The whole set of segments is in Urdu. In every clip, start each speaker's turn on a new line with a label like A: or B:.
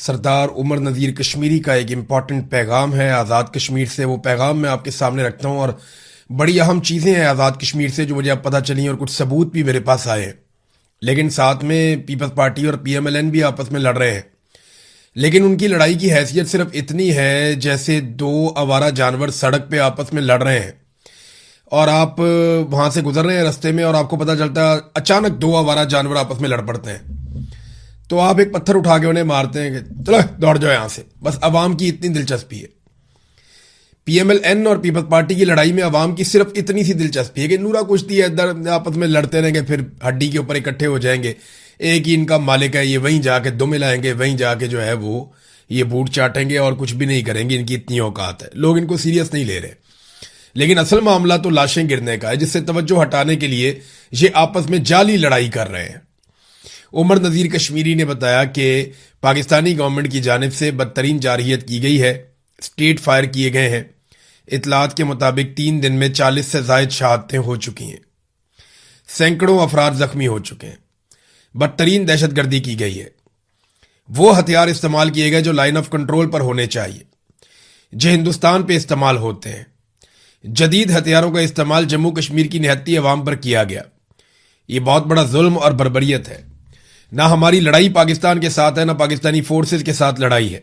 A: سردار عمر نذیر کشمیری کا ایک امپورٹنٹ پیغام ہے آزاد کشمیر سے. وہ پیغام میں آپ کے سامنے رکھتا ہوں اور بڑی اہم چیزیں ہیں آزاد کشمیر سے جو مجھے اب پتہ چلی اور کچھ ثبوت بھی میرے پاس آئے ہیں. لیکن ساتھ میں پیپلز پارٹی اور پی ایم ایل این بھی آپس میں لڑ رہے ہیں. لیکن ان کی لڑائی کی حیثیت صرف اتنی ہے جیسے دو آوارہ جانور سڑک پہ آپس میں لڑ رہے ہیں اور آپ وہاں سے گزر رہے ہیں رستے میں اور آپ کو پتہ چلتا ہے اچانک دو آوارہ جانور آپس میں لڑ پڑتے ہیں. تو آپ ایک پتھر اٹھا کے انہیں مارتے ہیں کہ چلو دوڑ جاؤ یہاں سے. بس عوام کی اتنی دلچسپی ہے. پی ایم ایل این اور پیپلز پارٹی کی لڑائی میں عوام کی صرف اتنی سی دلچسپی ہے کہ نورا کشتی ہے ادھر آپس میں لڑتے رہیں گے پھر ہڈی کے اوپر اکٹھے ہو جائیں گے. ایک ہی ان کا مالک ہے, یہ وہیں جا کے دم ملائیں گے, وہیں جا کے جو ہے وہ یہ بوٹ چاٹیں گے اور کچھ بھی نہیں کریں گے. ان کی اتنی اوقات ہے, لوگ ان کو سیریس نہیں لے رہے. لیکن اصل معاملہ تو لاشیں گرنے کا ہے جس سے توجہ ہٹانے کے لیے یہ آپس میں جعلی لڑائی کر رہے ہیں. عمر نذیر کشمیری نے بتایا کہ پاکستانی گورنمنٹ کی جانب سے بدترین جارحیت کی گئی ہے, اسٹریٹ فائر کیے گئے ہیں. اطلاعات کے مطابق 3 دن میں 40 سے زائد شہادتیں ہو چکی ہیں, سینکڑوں افراد زخمی ہو چکے ہیں. بدترین دہشت گردی کی گئی ہے. وہ ہتھیار استعمال کیے گئے جو لائن آف کنٹرول پر ہونے چاہیے, جو ہندوستان پہ استعمال ہوتے ہیں. جدید ہتھیاروں کا استعمال جموں کشمیر کی نہتی عوام پر کیا گیا. یہ بہت بڑا ظلم اور بربریت ہے. نہ ہماری لڑائی پاکستان کے ساتھ ہے, نہ پاکستانی فورسز کے ساتھ لڑائی ہے,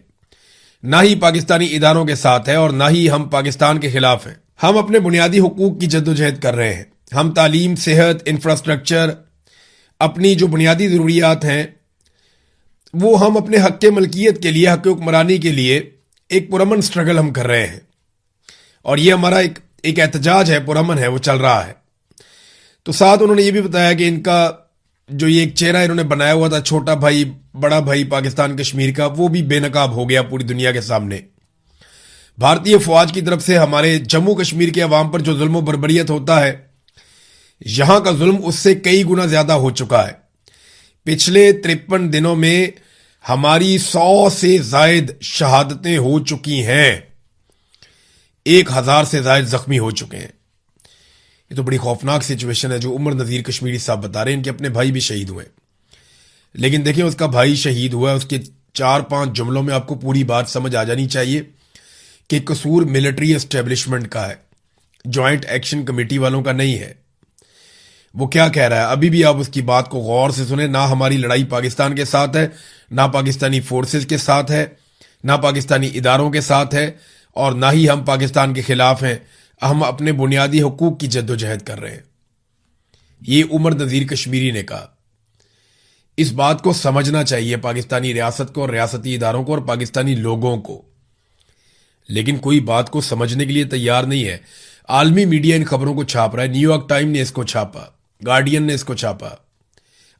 A: نہ ہی پاکستانی اداروں کے ساتھ ہے, اور نہ ہی ہم پاکستان کے خلاف ہیں. ہم اپنے بنیادی حقوق کی جدوجہد کر رہے ہیں. ہم تعلیم, صحت, انفراسٹرکچر, اپنی جو بنیادی ضروریات ہیں وہ ہم اپنے حق کے ملکیت کے لیے, حق حکمرانی کے لیے ایک پرامن سٹرگل ہم کر رہے ہیں. اور یہ ہمارا ایک احتجاج ہے, پرامن ہے, وہ چل رہا ہے. تو ساتھ انہوں نے یہ بھی بتایا کہ ان کا جو یہ ایک چہرہ انہوں نے بنایا ہوا تھا چھوٹا بھائی بڑا بھائی پاکستان کشمیر کا, وہ بھی بے نقاب ہو گیا پوری دنیا کے سامنے. بھارتی فوج کی طرف سے ہمارے جموں کشمیر کے عوام پر جو ظلم و بربریت ہوتا ہے, یہاں کا ظلم اس سے کئی گنا زیادہ ہو چکا ہے. پچھلے 53 دنوں میں ہماری 100 سے زائد شہادتیں ہو چکی ہیں, 1000 سے زائد زخمی ہو چکے ہیں. یہ تو بڑی خوفناک سچویشن ہے جو عمر نذیر کشمیری صاحب بتا رہے ہیں. ان کے اپنے بھائی بھی شہید ہوئے, لیکن دیکھیں اس کا بھائی شہید ہوا ہے, اس کے 4-5 جملوں میں آپ کو پوری بات سمجھ آ جانی چاہیے کہ قصور ملٹری اسٹیبلشمنٹ کا ہے, جوائنٹ ایکشن کمیٹی والوں کا نہیں ہے. وہ کیا کہہ رہا ہے ابھی بھی آپ اس کی بات کو غور سے سنیں. نہ ہماری لڑائی پاکستان کے ساتھ ہے, نہ پاکستانی فورسز کے ساتھ ہے, نہ پاکستانی اداروں کے ساتھ ہے, اور نہ ہی ہم پاکستان کے خلاف ہیں. ہم اپنے بنیادی حقوق کی جدوجہد کر رہے ہیں. یہ عمر نذیر کشمیری نے کہا. اس بات کو سمجھنا چاہیے پاکستانی ریاست کو, اور ریاستی اداروں کو, اور پاکستانی لوگوں کو. لیکن کوئی بات کو سمجھنے کے لیے تیار نہیں ہے. عالمی میڈیا ان خبروں کو چھاپ رہا ہے. نیو یارک ٹائم نے اس کو چھاپا, گارڈین نے اس کو چھاپا,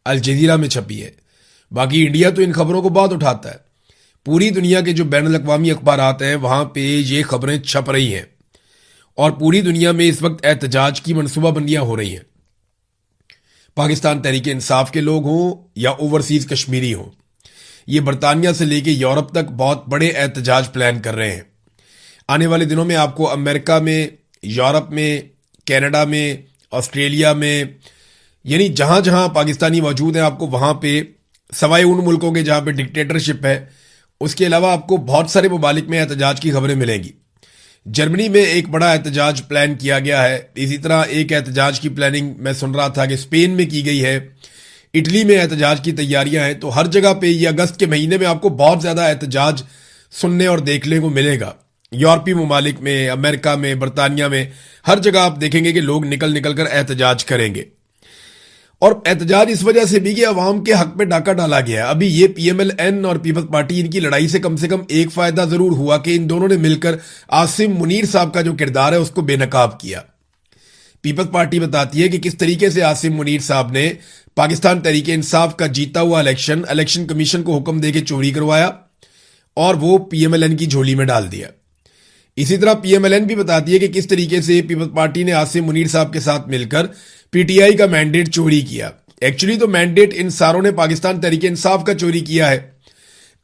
A: الجزیرہ میں چھپی ہے. باقی انڈیا تو ان خبروں کو بہت اٹھاتا ہے. پوری دنیا کے جو بین الاقوامی اخبارات ہیں وہاں پہ یہ خبریں چھپ رہی ہیں, اور پوری دنیا میں اس وقت احتجاج کی منصوبہ بندیاں ہو رہی ہیں. پاکستان تحریک انصاف کے لوگ ہوں یا اوورسیز کشمیری ہوں, یہ برطانیہ سے لے کے یورپ تک بہت بڑے احتجاج پلان کر رہے ہیں. آنے والے دنوں میں آپ کو امریکہ میں, یورپ میں, کینیڈا میں, آسٹریلیا میں, یعنی جہاں جہاں پاکستانی موجود ہیں آپ کو وہاں پہ, سوائے ان ملکوں کے جہاں پہ ڈکٹیٹرشپ ہے, اس کے علاوہ آپ کو بہت سارے ممالک میں احتجاج کی خبریں ملیں گی. جرمنی میں ایک بڑا احتجاج پلان کیا گیا ہے. اسی طرح ایک احتجاج کی پلاننگ میں سن رہا تھا کہ اسپین میں کی گئی ہے. اٹلی میں احتجاج کی تیاریاں ہیں. تو ہر جگہ پہ یہ اگست کے مہینے میں آپ کو بہت زیادہ احتجاج سننے اور دیکھنے کو ملے گا. یورپی ممالک میں, امریکہ میں, برطانیہ میں, ہر جگہ آپ دیکھیں گے کہ لوگ نکل نکل کر احتجاج کریں گے. اور احتجاج اس وجہ سے بھی کہ عوام کے حق پہ ڈاکہ ڈالا گیا ہے. ابھی یہ پی ایم ایل این اور پیپلز پارٹی ان کی لڑائی سے کم ایک فائدہ ضرور ہوا کہ ان دونوں نے مل کر عاصم منیر صاحب کا جو کردار ہے اس کو بے نقاب کیا. پیپلز پارٹی بتاتی ہے کہ کس طریقے سے عاصم منیر صاحب نے پاکستان تحریک انصاف کا جیتا ہوا الیکشن کمیشن کو حکم دے کے چوری کروایا اور وہ پی ایم ایل این کی جھولی میں ڈال دیا. اسی طرح پی ایم ایل این بھی بتاتی ہے کہ کس طریقے سے پیپلز پارٹی نے عاصم منیر صاحب کے ساتھ مل کر پی ٹی آئی کا مینڈیٹ چوری کیا. ایکچولی تو مینڈیٹ ان ساروں نے پاکستان تحریک انصاف کا چوری کیا ہے.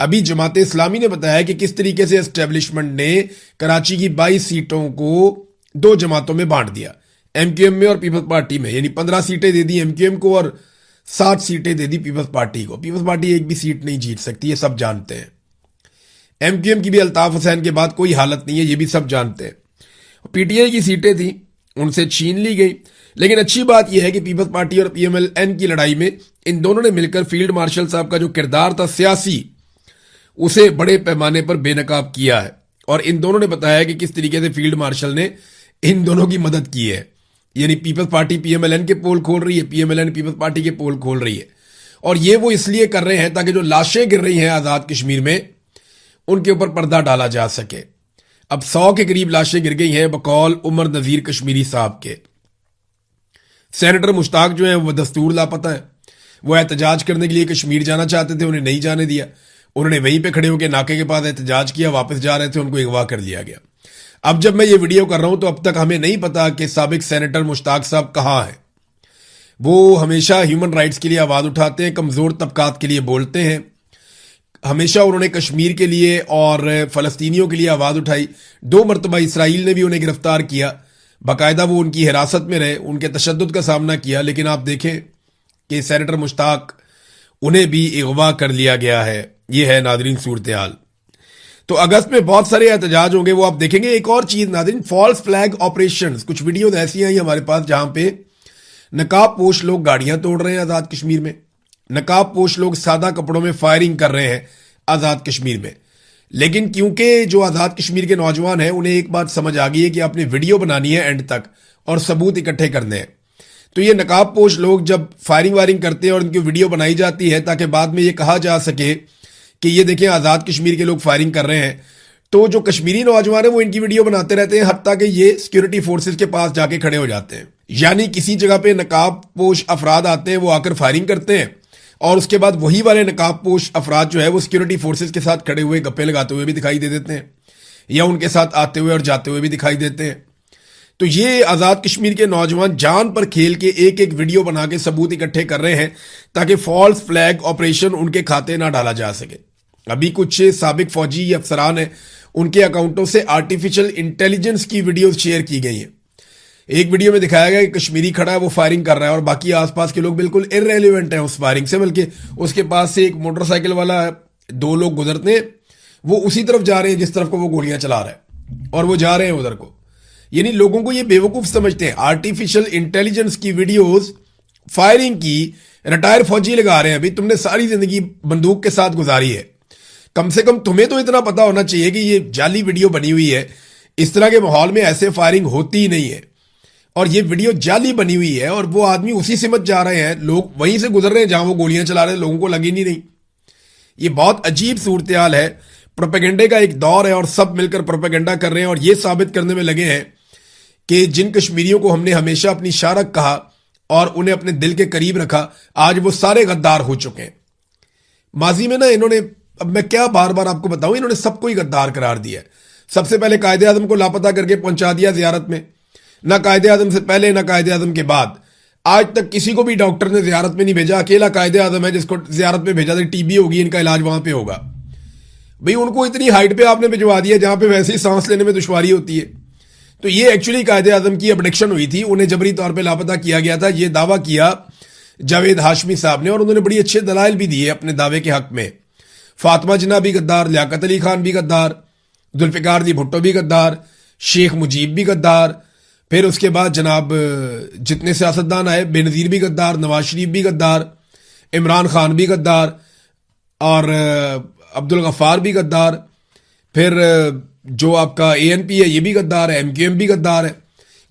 A: ابھی جماعت اسلامی نے بتایا کہ کس طریقے سے اسٹیبلشمنٹ نے کراچی کی 22 سیٹوں کو 2 جماعتوں میں بانٹ دیا, ایم کیو ایم میں اور پیپلز پارٹی میں. یعنی 15 سیٹیں دے دی ایم کیو ایم کو اور 7 سیٹیں دے دی پیپلز پارٹی کو. پیپلز پارٹی ایک بھی سیٹ نہیں جیت سکتی, یہ سب جانتے ہیں. ایم کیو ایم کی بھی الطاف حسین کے بعد کوئی حالت نہیں ہے، یہ بھی سب جانتے ہیں۔ پی ٹی آئی کی سیٹیں تھیں، ان سے چھین لی گئی، لیکن اچھی بات یہ ہے کہ پیپلز پارٹی اور پی ایم ایل این کی لڑائی میں ان دونوں نے مل کر فیلڈ مارشل صاحب کا جو کردار تھا سیاسی، اسے بڑے پیمانے پر بے نقاب کیا ہے، اور ان دونوں نے بتایا کہ کس طریقے سے فیلڈ مارشل نے ان دونوں کی مدد کی ہے۔ یعنی Peoples Party P M L N کے پول کھول رہی ہے، P M L N Peoples Party کے پول کھول رہی ہے، اور یہ وہ اس لیے کر رہے ہیں تاکہ جو لاشیں گر رہی ہیں آزاد کشمیر میں ان کے اوپر پردہ ڈالا جا سکے۔ اب 100 کے قریب لاشیں گر گئی ہیں بقول عمر نذیر کشمیری صاحب کے۔ سینیٹر مشتاق جو ہیں وہ دستور لاپتہ ہیں، وہ احتجاج کرنے کے لیے کشمیر جانا چاہتے تھے، انہیں نہیں جانے دیا، انہوں نے وہیں پہ کھڑے ہو کے ناکے کے پاس احتجاج کیا، واپس جا رہے تھے، ان کو اغوا کر لیا گیا۔ اب جب میں یہ ویڈیو کر رہا ہوں تو اب تک ہمیں نہیں پتا کہ سابق سینیٹر مشتاق صاحب کہاں ہیں۔ وہ ہمیشہ ہیومن رائٹس کے لیے آواز اٹھاتے ہیں، کمزور طبقات کے لیے بولتے ہیں، ہمیشہ انہوں نے کشمیر کے لیے اور فلسطینیوں کے لیے آواز اٹھائی۔ 2 مرتبہ اسرائیل نے بھی انہیں گرفتار کیا، باقاعدہ وہ ان کی حراست میں رہے، ان کے تشدد کا سامنا کیا، لیکن آپ دیکھیں کہ سینیٹر مشتاق انہیں بھی اغوا کر لیا گیا ہے۔ یہ ہے ناظرین صورتحال۔ تو اگست میں بہت سارے احتجاج ہوں گے، وہ آپ دیکھیں گے۔ ایک اور چیز ناظرین، فالس فلیگ آپریشنز، کچھ ویڈیوز ایسی ہیں ہمارے پاس جہاں پہ نقاب پوش لوگ گاڑیاں توڑ رہے ہیں آزاد کشمیر میں، نقاب پوش لوگ سادہ کپڑوں میں فائرنگ کر رہے ہیں آزاد کشمیر میں، لیکن کیونکہ جو آزاد کشمیر کے نوجوان ہیں انہیں ایک بات سمجھ آ گئی ہے کہ آپ نے ویڈیو بنانی ہے اینڈ تک اور ثبوت اکٹھے کرنے ہیں، تو یہ نقاب پوش لوگ جب فائرنگ وائرنگ کرتے ہیں اور ان کی ویڈیو بنائی جاتی ہے تاکہ بعد میں یہ کہا جا سکے کہ یہ دیکھیں آزاد کشمیر کے لوگ فائرنگ کر رہے ہیں، تو جو کشمیری نوجوان ہیں وہ ان کی ویڈیو بناتے رہتے ہیں، حتیٰ کہ یہ سیکیورٹی فورسز کے پاس جا کے کھڑے ہو جاتے ہیں۔ یعنی کسی جگہ پہ نقاب پوش افراد آتے ہیں، وہ آ کر فائرنگ کرتے ہیں، اور اس کے بعد وہی والے نقاب پوش افراد جو ہے وہ سیکیورٹی فورسز کے ساتھ کھڑے ہوئے گپے لگاتے ہوئے بھی دکھائی دے دیتے ہیں، یا ان کے ساتھ آتے ہوئے اور جاتے ہوئے بھی دکھائی دیتے ہیں۔ تو یہ آزاد کشمیر کے نوجوان جان پر کھیل کے ایک ایک ویڈیو بنا کے ثبوت اکٹھے کر رہے ہیں تاکہ فالس فلیگ آپریشن ان کے کھاتے نہ ڈالا جا سکے۔ ابھی کچھ سابق فوجی افسران ہیں، ان کے اکاؤنٹوں سے آرٹیفیشل انٹیلیجنس کی ویڈیوز شیئر کی گئی ہیں۔ ایک ویڈیو میں دکھایا گیا کہ کشمیری کھڑا ہے، وہ فائرنگ کر رہا ہے، اور باقی آس پاس کے لوگ بالکل ارریلیونٹ ہیں اس فائرنگ سے، بلکہ اس کے پاس سے ایک موٹر سائیکل والا 2 لوگ گزرتے ہیں، وہ اسی طرف جا رہے ہیں جس طرف کو وہ گولیاں چلا رہا ہے، اور وہ جا رہے ہیں ادھر کو۔ یعنی لوگوں کو یہ بیوقوف سمجھتے ہیں۔ آرٹیفیشل انٹیلیجنس کی ویڈیوز فائرنگ کی ریٹائر فوجی لگا رہے ہیں۔ ابھی تم نے ساری زندگی بندوق کے ساتھ گزاری ہے، کم سے کم تمہیں تو اتنا پتا ہونا چاہیے کہ یہ جعلی ویڈیو بنی ہوئی ہے، اس طرح کے ماحول میں ایسے فائرنگ ہوتی ہی نہیں ہے، اور یہ ویڈیو جعلی بنی ہوئی ہے، اور وہ آدمی اسی سمت جا رہے ہیں، لوگ وہیں سے گزر رہے ہیں جہاں وہ گولیاں چلا رہے ہیں، لوگوں کو لگی نہیں۔ یہ بہت عجیب صورتحال ہے، پروپیگنڈے کا ایک دور ہے، اور سب مل کر پروپیگنڈا کر رہے ہیں، اور یہ ثابت کرنے میں لگے ہیں کہ جن کشمیریوں کو ہم نے ہمیشہ اپنی شارک کہا اور انہیں اپنے دل کے قریب رکھا، آج وہ سارے غدار ہو چکے ہیں۔ ماضی میں انہوں نے، اب میں کیا بار بار آپ کو بتاؤں، انہوں نے سب کو ہی غدار قرار دیا ہے۔ سب سے پہلے قائد اعظم کو لاپتہ کر کے پہنچا دیا زیارت میں، نہ قائد اعظم سے پہلے نہ قائد اعظم کے بعد آج تک کسی کو بھی ڈاکٹر نے زیارت میں نہیں بھیجا، اکیلا قائد اعظم ہے جس کو زیارت میں بھیجا تھا، ٹی بی ہوگی، ان کا علاج وہاں پہ ہوگا۔ بھئی ان کو اتنی ہائٹ پہ آپ نے بھجوا دیا جہاں پہ ویسے ہی سانس لینے میں دشواری ہوتی ہے۔ تو یہ ایکچولی قائد اعظم کی ابڈکشن ہوئی تھی، انہیں جبری طور پہ لاپتہ کیا گیا تھا، یہ دعویٰ کیا جاوید ہاشمی صاحب نے، اور انہوں نے بڑی اچھے دلائل بھی دیے اپنے دعوے کے حق میں۔ فاطمہ جناح بھی غدار، لیاقت علی خان بھی غدار، ذوالفقار دی بھٹو بھی غدار، شیخ مجیب بھی غدار، پھر اس کے بعد جناب جتنے سیاستدان آئے، بے نظیر بھی غدار، نواز شریف بھی غدار، عمران خان بھی غدار، اور عبدالغفار بھی غدار، پھر جو آپ کا اے این پی ہے یہ بھی غدار ہے، ایم کیو ایم بھی غدار ہے۔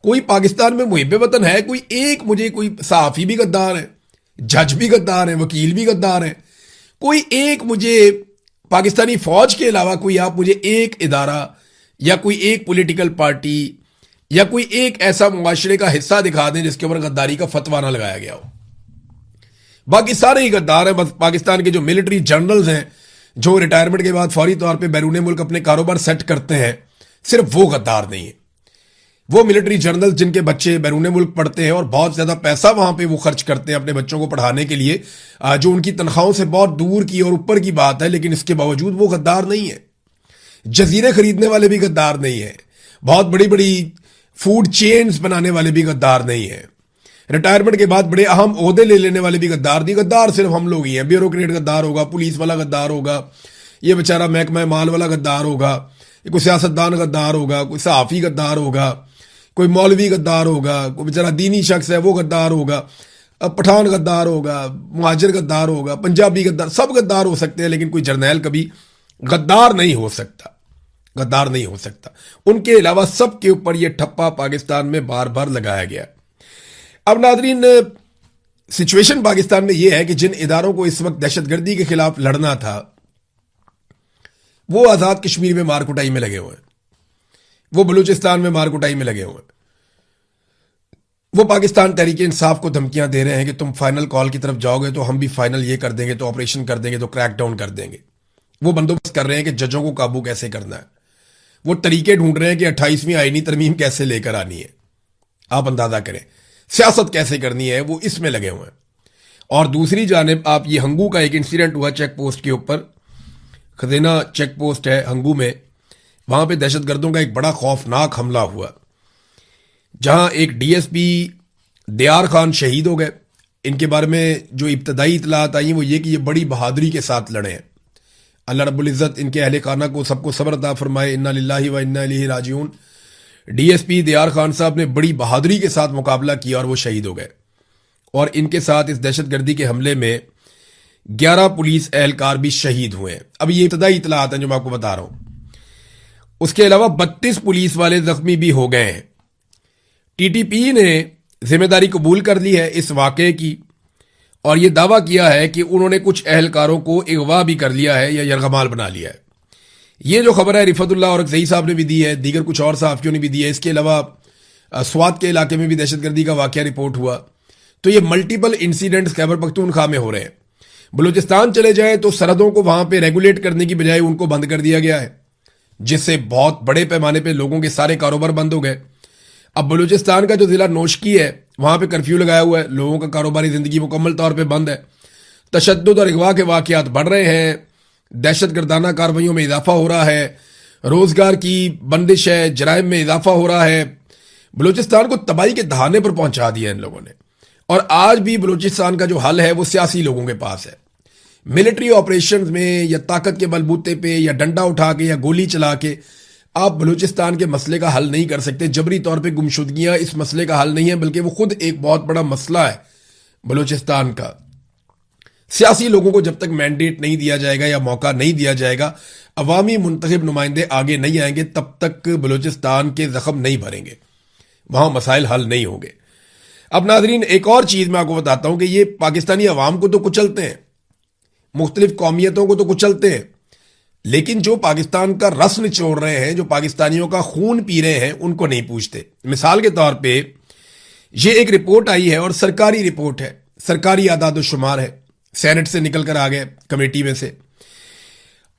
A: کوئی پاکستان میں محب وطن ہے کوئی ایک؟ مجھے کوئی صحافی بھی غدار ہے، جج بھی غدار ہیں، وکیل بھی غدار ہیں، کوئی ایک مجھے پاکستانی فوج کے علاوہ کوئی آپ مجھے ایک ادارہ یا کوئی ایک پولیٹیکل پارٹی یا کوئی ایک ایسا معاشرے کا حصہ دکھا دیں جس کے اوپر غداری کا فتویٰ نہ لگایا گیا ہو۔ باقی سارے ہی غدار ہیں۔ بس پاکستان کے جو ملٹری جنرلز ہیں جو ریٹائرمنٹ کے بعد فوری طور پہ بیرون ملک اپنے کاروبار سیٹ کرتے ہیں، صرف وہ غدار نہیں ہیں۔ وہ ملٹری جنرل جن کے بچے بیرون ملک پڑھتے ہیں اور بہت زیادہ پیسہ وہاں پہ وہ خرچ کرتے ہیں اپنے بچوں کو پڑھانے کے لیے، جو ان کی تنخواہوں سے بہت دور کی اور اوپر کی بات ہے، لیکن اس کے باوجود وہ غدار نہیں ہے۔ جزیرے خریدنے والے بھی غدار نہیں ہیں، بہت بڑی بڑی فوڈ چینز بنانے والے بھی غدار نہیں ہیں، ریٹائرمنٹ کے بعد بڑے اہم عہدے لے لینے والے بھی غدار نہیں۔ غدار صرف ہم لوگ ہی ہیں۔ بیوروکریٹ غدار ہوگا، پولیس والا غدار ہوگا، یہ بیچارہ محکمہ مال والا غدار ہوگا, کوئی سیاستدان غدار ہوگا, کوئی صحافی غدار ہوگا, کوئی مولوی غدار ہوگا, کوئی بیچارہ دینی شخص ہے وہ غدار ہوگا, پٹھان غدار ہوگا, مہاجر غدار ہوگا, پنجابی غدار, سب غدار ہو سکتے ہیں, لیکن کوئی جرنیل کبھی غدار نہیں ہو سکتا, غدار نہیں ہو سکتا. ان کے علاوہ سب کے اوپر یہ ٹھپا پاکستان میں بار بار لگایا گیا. اب ناظرین, سچویشن پاکستان میں یہ ہے کہ جن اداروں کو اس وقت دہشت گردی کے خلاف لڑنا تھا وہ آزاد کشمیر میں مار کٹائی میں لگے ہوئے ہیں, وہ بلوچستان میں مار کٹائی میں لگے ہوئے ہیں, وہ پاکستان تحریک انصاف کو دھمکیاں دے رہے ہیں کہ تم فائنل کال کی طرف جاؤ گے تو ہم بھی فائنل یہ کر دیں گے, تو آپریشن کر دیں گے, تو کریک ڈاؤن کر دیں گے. وہ بندوبست کر رہے ہیں کہ ججوں کو قابو کیسے کرنا ہے, وہ طریقے ڈھونڈ رہے ہیں کہ 28ویں آئینی ترمیم کیسے لے کر آنی ہے. آپ اندازہ کریں سیاست کیسے کرنی ہے, وہ اس میں لگے ہوئے ہیں. اور دوسری جانب آپ یہ ہنگو کا ایک انسیڈنٹ ہوا چیک پوسٹ کے اوپر, خزینہ چیک پوسٹ ہے ہنگو میں, وہاں پہ دہشت گردوں کا ایک بڑا خوفناک حملہ ہوا, جہاں ایک ڈی ایس پی دیار خان شہید ہو گئے. ان کے بارے میں جو ابتدائی اطلاعات آئی وہ یہ کہ یہ بڑی بہادری کے ساتھ لڑے ہیں. اللہ رب العزت ان کے اہل خانہ کو سب کو صبر عطا فرمائے, انا للہ و انا الیہ راجعون. ڈی ایس پی دیار خان صاحب نے بڑی بہادری کے ساتھ مقابلہ کیا اور وہ شہید ہو گئے. اور ان کے ساتھ اس دہشت گردی کے حملے میں 11 پولیس اہلکار بھی شہید ہوئے ہیں. اب یہ ابتدائی اطلاعات ہیں جو میں آپ کو بتا رہا ہوں. اس کے علاوہ 32 پولیس والے زخمی بھی ہو گئے ہیں. ٹی ٹی پی نے ذمہ داری قبول کر لی ہے اس واقعے کی, اور یہ دعویٰ کیا ہے کہ انہوں نے کچھ اہلکاروں کو اغوا بھی کر لیا ہے یا یرغمال بنا لیا ہے. یہ جو خبر ہے رفعت اللہ اور زئی صاحب نے بھی دی ہے, دیگر کچھ اور صحافیوں نے بھی دی ہے. اس کے علاوہ سوات کے علاقے میں بھی دہشت گردی کا واقعہ رپورٹ ہوا. تو یہ ملٹیپل انسیڈنٹس خیبر پختونخوا میں ہو رہے ہیں. بلوچستان چلے جائیں تو سرحدوں کو وہاں پہ ریگولیٹ کرنے کی بجائے ان کو بند کر دیا گیا ہے, جس سے بہت بڑے پیمانے پہ لوگوں کے سارے کاروبار بند ہو گئے. اب بلوچستان کا جو ضلع نوشکی ہے وہاں پہ کرفیو لگایا ہوا ہے, لوگوں کا کاروباری زندگی مکمل طور پہ بند ہے. تشدد اور اغوا کے واقعات بڑھ رہے ہیں, دہشت گردانہ کارروائیوں میں اضافہ ہو رہا ہے, روزگار کی بندش ہے, جرائم میں اضافہ ہو رہا ہے. بلوچستان کو تباہی کے دہانے پر پہنچا دیا ان لوگوں نے. اور آج بھی بلوچستان کا جو حل ہے وہ سیاسی لوگوں کے پاس ہے. ملٹری آپریشنز میں یا طاقت کے بلبوتے پہ یا ڈنڈا اٹھا کے یا گولی چلا کے آپ بلوچستان کے مسئلے کا حل نہیں کر سکتے. جبری طور پہ گمشدگیاں اس مسئلے کا حل نہیں ہے, بلکہ وہ خود ایک بہت بڑا مسئلہ ہے بلوچستان کا. سیاسی لوگوں کو جب تک مینڈیٹ نہیں دیا جائے گا یا موقع نہیں دیا جائے گا, عوامی منتخب نمائندے آگے نہیں آئیں گے, تب تک بلوچستان کے زخم نہیں بھریں گے, وہاں مسائل حل نہیں ہوں گے. اب ناظرین ایک اور چیز میں آپ کو بتاتا ہوں کہ یہ پاکستانی عوام کو تو کچلتے ہیں, مختلف قومیتوں کو تو کچلتے ہیں, لیکن جو پاکستان کا رس نچوڑ رہے ہیں, جو پاکستانیوں کا خون پی رہے ہیں, ان کو نہیں پوچھتے. مثال کے طور پہ یہ ایک رپورٹ آئی ہے اور سرکاری رپورٹ ہے, سرکاری اعداد و شمار ہے, سینٹ سے نکل کر آ گئے کمیٹی میں سے.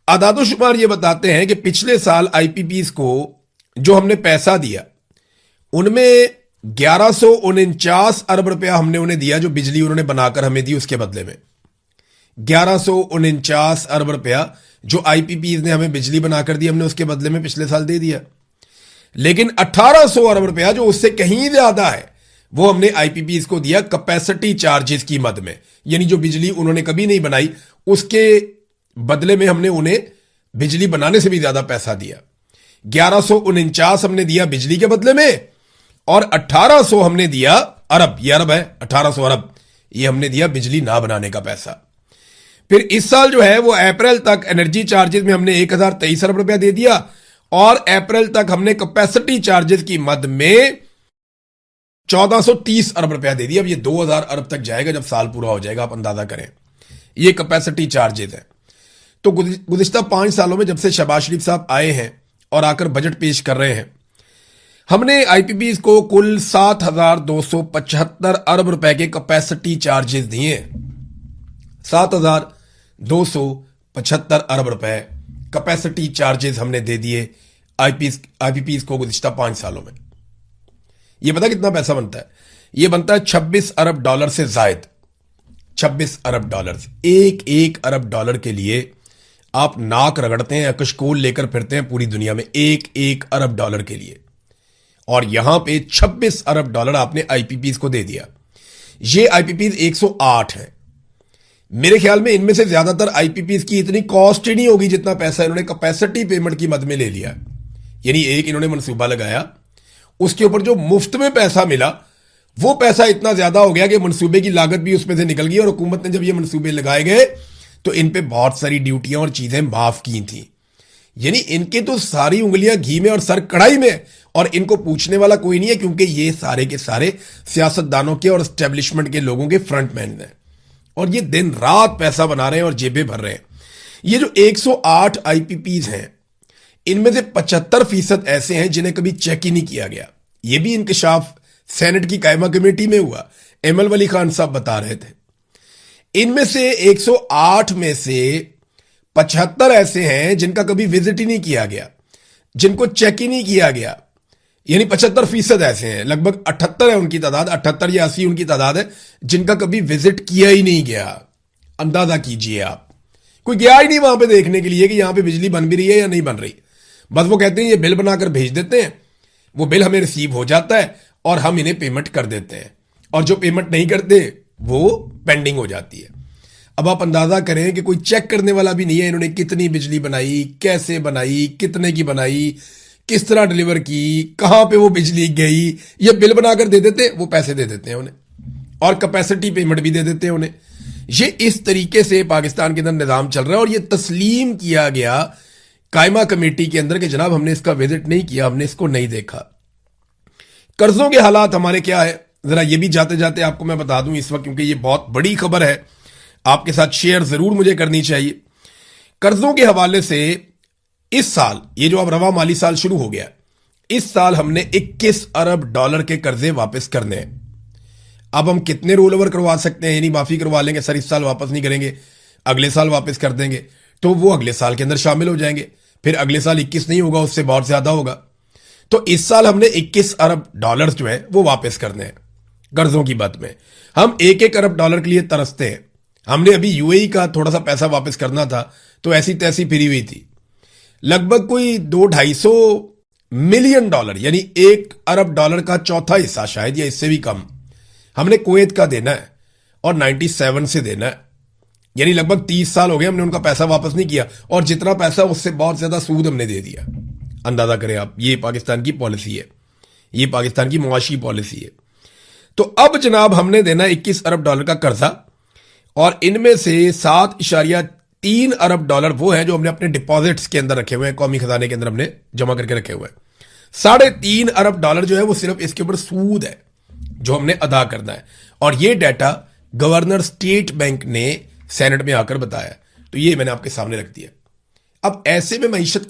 A: اعداد و شمار یہ بتاتے ہیں کہ پچھلے سال آئی پی پیز کو جو ہم نے پیسہ دیا ان میں 1149 ارب روپیہ ہم نے انہیں دیا, جو بجلی انہوں نے بنا کر ہمیں دی اس کے بدلے میں. 1149 ارب روپیہ جو آئی پی پیز نے ہمیں بجلی بنا کر دی, ہم نے اس کے بدلے میں پچھلے سال دے دیا. لیکن 1800 ارب روپیہ جو اس سے کہیں زیادہ ہے وہ ہم نے آئی پی پیز کو دیا کیپیسٹی چارجز کی مد میں, یعنی جو بجلی انہوں نے کبھی نہیں بنائی اس کے بدلے میں ہم نے انہیں بجلی بنانے سے بھی زیادہ پیسہ دیا. 1149 ہم نے دیا بجلی کے بدلے میں, اور 1800 ہم نے دیا ارب, یہ ارب ہے, 1800 ارب یہ ہم نے دیا بجلی نہ بنانے کا پیسہ. پھر اس سال جو ہے وہ اپریل تک انرجی چارجز میں ہم نے 1023 ارب روپیہ دے دیا, اور اپریل تک ہم نے کیپیسٹی چارجز کی مد میں 1430 ارب روپیہ دے دیا. اب یہ 2000 ارب تک جائے گا جب سال پورا ہو جائے گا, آپ اندازہ کریں. یہ کیپیسٹی چارجز ہے. تو گزشتہ 5 سالوں میں جب سے شہباز شریف صاحب آئے ہیں اور آ کر بجٹ پیش کر رہے ہیں, ہم نے آئی پی پیز کو کل 7275 ارب روپے کے کیپیسٹی چارجز دیے ہیں. 7275 ارب روپے کیپیسٹی چارجز ہم نے دے دیے آئی پی پیز کو گزشتہ 5 سالوں میں. یہ پتا کتنا پیسہ بنتا ہے؟ یہ بنتا ہے 26 ارب ڈالر سے زائد. 26 ارب ڈالر, ایک ارب ڈالر کے لیے آپ ناک رگڑتے ہیں, کشکول لے کر پھرتے ہیں پوری دنیا میں, ایک ارب ڈالر کے لیے. اور یہاں پہ 26 ارب ڈالر آپ نے آئی پی پیز کو دے دیا. یہ آئی پی پیز 108 ہے. میرے خیال میں ان میں سے زیادہ تر آئی پی پیز کی اتنی کاسٹ ہی نہیں ہوگی جتنا پیسہ انہوں نے کیپیسٹی پیمنٹ کی مد میں لے لیا. یعنی ایک انہوں نے منصوبہ لگایا, اس کے اوپر جو مفت میں پیسہ ملا وہ پیسہ اتنا زیادہ ہو گیا کہ منصوبے کی لاگت بھی اس میں سے نکل گئی, اور حکومت نے جب یہ منصوبے لگائے گئے تو ان پہ بہت ساری ڈیوٹیاں اور چیزیں معاف کی تھیں. یعنی ان کے تو ساری انگلیاں گھی میں اور سر کڑھائی میں, اور ان کو پوچھنے والا کوئی نہیں ہے, کیونکہ یہ سارے کے سارے سیاستدانوں کے اور اسٹیبلشمنٹ کے لوگوں کے فرنٹ مین ہیں, اور یہ دن رات پیسہ بنا رہے ہیں اور جیبیں بھر رہے ہیں. یہ جو 108 آئی پی پیز ہیں, ان میں سے 75% ایسے ہیں جنہیں کبھی چیک ہی نہیں کیا گیا. یہ بھی انکشاف سینٹ کی قائمہ کمیٹی میں ہوا, ایمل ولی خان صاحب بتا رہے تھے. ان میں سے 108 میں سے 75 ایسے ہیں جن کا کبھی وزٹ ہی نہیں کیا گیا, جن کو چیک ہی نہیں کیا گیا. یعنی 75% ایسے ہیں, لگ بھگ 78 ہے ان کی تعداد, 78 یا 80 ان کی تعداد ہے جن کا کبھی وزٹ کیا ہی نہیں گیا. اندازہ کیجئے آپ, کوئی گیا ہی نہیں وہاں پہ دیکھنے کے لیے کہ یہاں پہ بجلی بن بھی رہی ہے یا نہیں بن رہی. بس وہ کہتے ہیں یہ بل بنا کر بھیج دیتے ہیں, وہ بل ہمیں ریسیو ہو جاتا ہے اور ہم انہیں پیمنٹ کر دیتے ہیں, اور جو پیمنٹ نہیں کرتے وہ پینڈنگ ہو جاتی ہے. اب آپ اندازہ کریں کہ کوئی چیک کرنے والا بھی نہیں ہے انہوں نے کتنی بجلی بنائی, کیسے بنائی, کتنے کی بنائی, کس طرح ڈیلیور کی, کہاں پہ وہ بجلی گئی. یہ بل بنا کر دے دیتے, وہ پیسے دے دیتے ہیں انہیں, اور کیپیسٹی پیمنٹ بھی دے دیتے ہیں انہیں. یہ اس طریقے سے پاکستان کے اندر نظام چل رہا ہے, اور یہ تسلیم کیا گیا قائمہ کمیٹی کے اندر کہ جناب ہم نے اس کا وزٹ نہیں کیا, ہم نے اس کو نہیں دیکھا. قرضوں کے حالات ہمارے کیا ہے, ذرا یہ بھی جاتے جاتے آپ کو میں بتا دوں اس وقت, کیونکہ یہ بہت بڑی خبر ہے, آپ کے ساتھ شیئر ضرور مجھے کرنی چاہیے. قرضوں کے حوالے سے اس سال, یہ جو اب رواں مالی سال شروع ہو گیا, اس سال ہم نے 21 ارب ڈالر کے قرضے واپس کرنے ہیں. اب ہم کتنے رول اوور کروا سکتے ہیں, یعنی معافی کروا لیں گے, سر اس سال واپس نہیں کریں گے, اگلے سال واپس کر دیں گے, تو وہ اگلے سال کے اندر شامل ہو جائیں گے. پھر اگلے سال 21 نہیں ہوگا, اس سے بہت زیادہ ہوگا. تو اس سال ہم نے 21 ارب ڈالر جو ہے وہ واپس کرنے ہیں قرضوں کی بات میں. ہم 1-1 ارب ڈالر کے لیے ترستے ہیں. ہم نے ابھی یو اے ای کا تھوڑا سا پیسہ واپس کرنا تھا, تو ایسی تیسی پھری ہوئی تھی. لگ بھگ کوئی 200-250 ملین ڈالر, یعنی 1 ارب ڈالر کا چوتھا حصہ شاید, یا اس سے بھی کم, ہم نے کویت کا دینا ہے, اور 97 سے دینا ہے. یعنی لگ بھگ 30 سال ہو گئے ہم نے ان کا پیسہ واپس نہیں کیا, اور جتنا پیسہ اس سے بہت زیادہ سود ہم نے دے دیا. اندازہ کریں آپ, یہ پاکستان کی پالیسی ہے, یہ پاکستان کی معاشی پالیسی ہے. تو اب جناب ہم نے دینا 21 ارب ڈالر کا قرضہ, اور ان میں سے 7.3 ارب ڈالر وہ ہیں جو ہم نے اپنے ڈپازٹس کے اندر رکھے ہوئے ہیں, قومی خزانے کے اندر ہم نے جمع کر کے رکھے ہوئے ہیں. 3.5 ارب ڈالر جو ہے وہ صرف اس کے اوپر سود ہے جو ہم نے ادا کرنا ہے, اور یہ ڈیٹا گورنر اسٹیٹ بینک نے سینٹ میں آ کر بتایا, تو یہ میں نے آپ کے سامنے رکھ دیا. اب ایسے میں معیشت